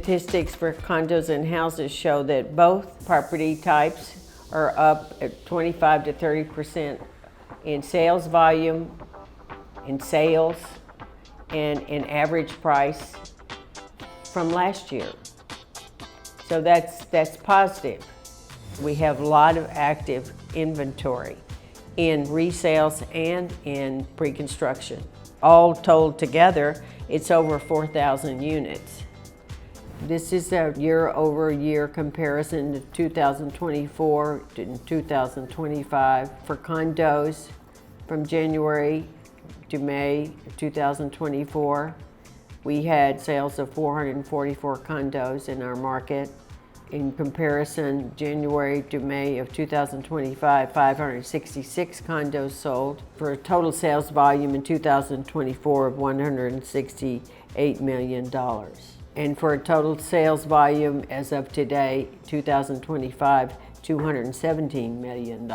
statistics for condos and houses show that both property types are up at 25 to 30% in sales volume, in sales, and in average price from last year. So that's positive. We have a lot of active inventory in resales and in pre-construction. All told together, it's over 4,000 units. This is a year-over-year comparison to 2024 to 2025 for condos from January to May 2024. We had sales of 444 condos in our market. In comparison, January to May of 2025, 566 condos sold for a total sales volume in 2024 of $168 million. And for a total sales volume as of today, 2025, $217 million.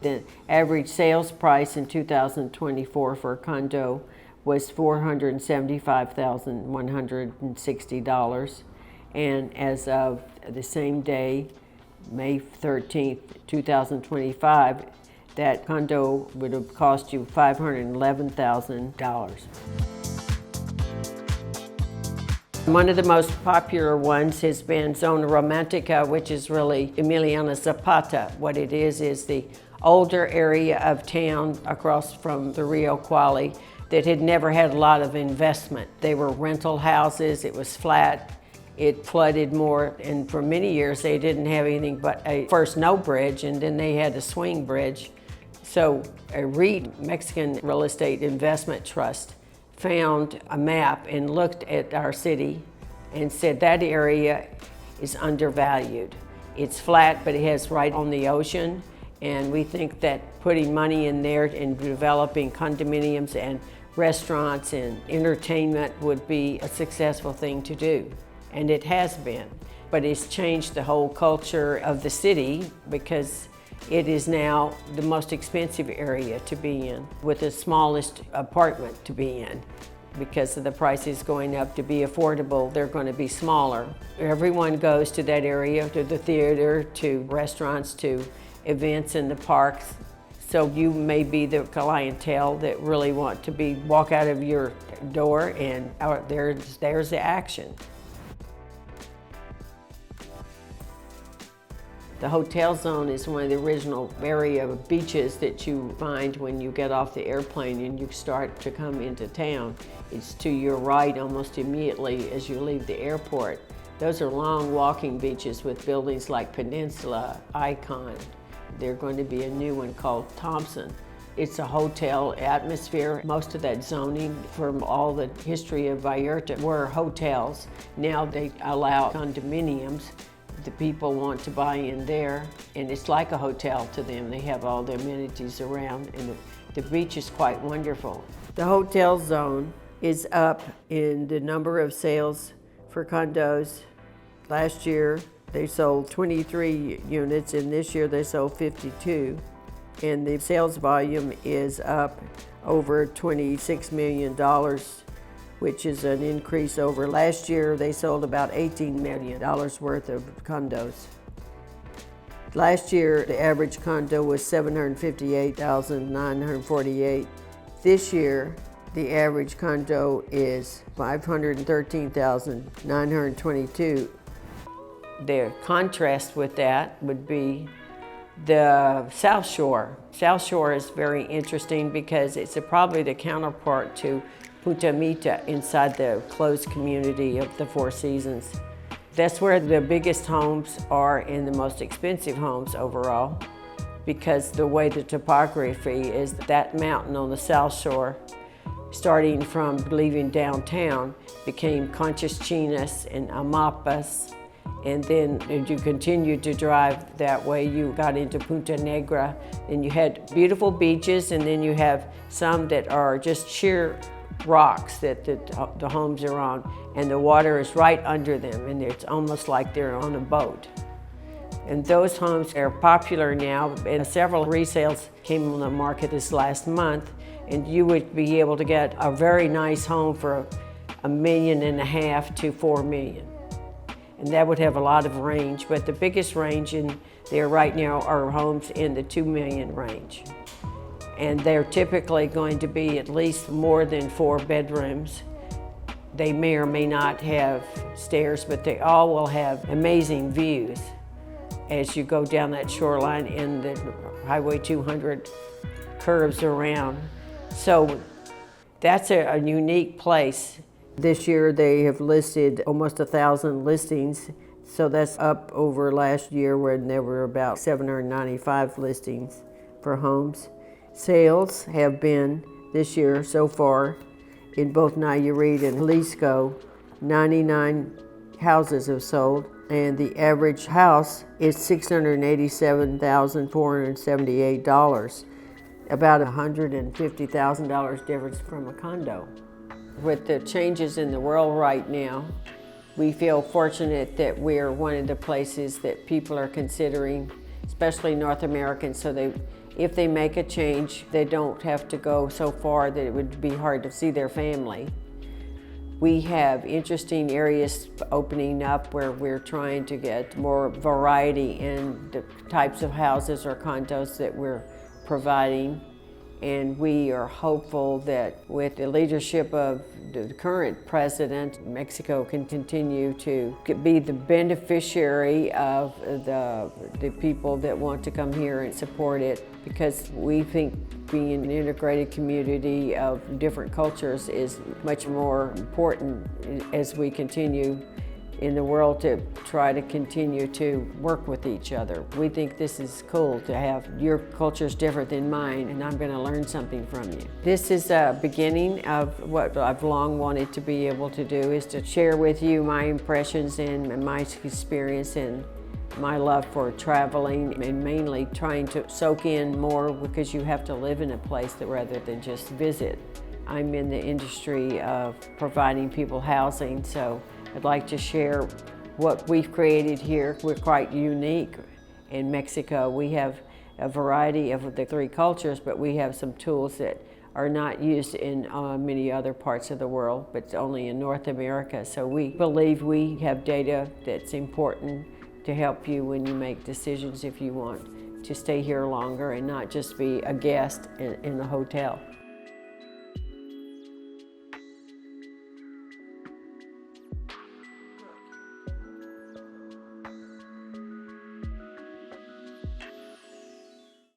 The average sales price in 2024 for a condo was $475,160. And as of the same day, May 13th, 2025, that condo would have cost you $511,000. One of the most popular ones has been Zona Romantica, which is really Emiliana Zapata. What it is the older area of town across from the Rio Quali that had never had a lot of investment. They were rental houses, it was flat, it flooded more, and for many years they didn't have anything but a first no bridge, and then they had a swing bridge. So a REIT, Mexican Real Estate Investment Trust, found a map and looked at our city and said that area is undervalued. It's flat, but it has right on the ocean, and we think that putting money in there and developing condominiums and restaurants and entertainment would be a successful thing to do. And it has been, but it's changed the whole culture of the city because it is now the most expensive area to be in, with the smallest apartment to be in. Because of the prices going up, to be affordable, they're going to be smaller. Everyone goes to that area, to the theater, to restaurants, to events in the parks. So you may be the clientele that really want to walk out of your door and there's the action. The hotel zone is one of the original area of beaches that you find when you get off the airplane and you start to come into town. It's to your right almost immediately as you leave the airport. Those are long walking beaches with buildings like Peninsula, Icon. There's going to be a new one called Thompson. It's a hotel atmosphere. Most of that zoning from all the history of Vallarta were hotels. Now they allow condominiums. The people want to buy in there, and it's like a hotel to them. They have all the amenities around, and the beach is quite wonderful. The hotel zone is up in the number of sales for condos. Last year, they sold 23 units, and this year they sold 52. And the sales volume is up over $26 million, which is an increase over last year. They sold about $18 million worth of condos. Last year, the average condo was $758,948. This year, the average condo is $513,922. The contrast with that would be the South Shore. South Shore is very interesting because it's probably the counterpart to Punta Mita inside the closed community of the Four Seasons. That's where the biggest homes are and the most expensive homes overall, because the way the topography is, that mountain on the South Shore, starting from leaving downtown, became Conchas Chinas and Amapas. And then as you continued to drive that way, you got into Punta Negra, and you had beautiful beaches, and then you have some that are just sheer rocks that the homes are on, and the water is right under them, and it's almost like they're on a boat. And those homes are popular now, and several resales came on the market this last month, and you would be able to get a very nice home for $1.5 million to $4 million. and that would have a lot of range, but the biggest range in there right now are homes in the 2 million range. And they're typically going to be at least more than 4 bedrooms. They may or may not have stairs, but they all will have amazing views as you go down that shoreline and the Highway 200 curves around. So that's a unique place. This year they have listed almost 1,000 listings, so that's up over last year when there were about 795 listings for homes. Sales have been this year so far in both Nayarit and Jalisco, 99 houses have sold, and the average house is $687,478, about $150,000 difference from a condo. With the changes in the world right now, we feel fortunate that we're one of the places that people are considering, especially North Americans, so if they make a change, they don't have to go so far that it would be hard to see their family. We have interesting areas opening up where we're trying to get more variety in the types of houses or condos that we're providing. And we are hopeful that with the leadership of the current president, Mexico can continue to be the beneficiary of the people that want to come here and support it, because we think being an integrated community of different cultures is much more important as we continue in the world to try to continue to work with each other. We think this is cool to have your culture's different than mine, and I'm going to learn something from you. This is a beginning of what I've long wanted to be able to do, is to share with you my impressions and my experience and my love for traveling, and mainly trying to soak in more, because you have to live in a place rather than just visit. I'm in the industry of providing people housing, so I'd like to share what we've created here. We're quite unique in Mexico. We have a variety of the 3 cultures, but we have some tools that are not used in many other parts of the world, but only in North America. So we believe we have data that's important to help you when you make decisions if you want to stay here longer and not just be a guest in a hotel.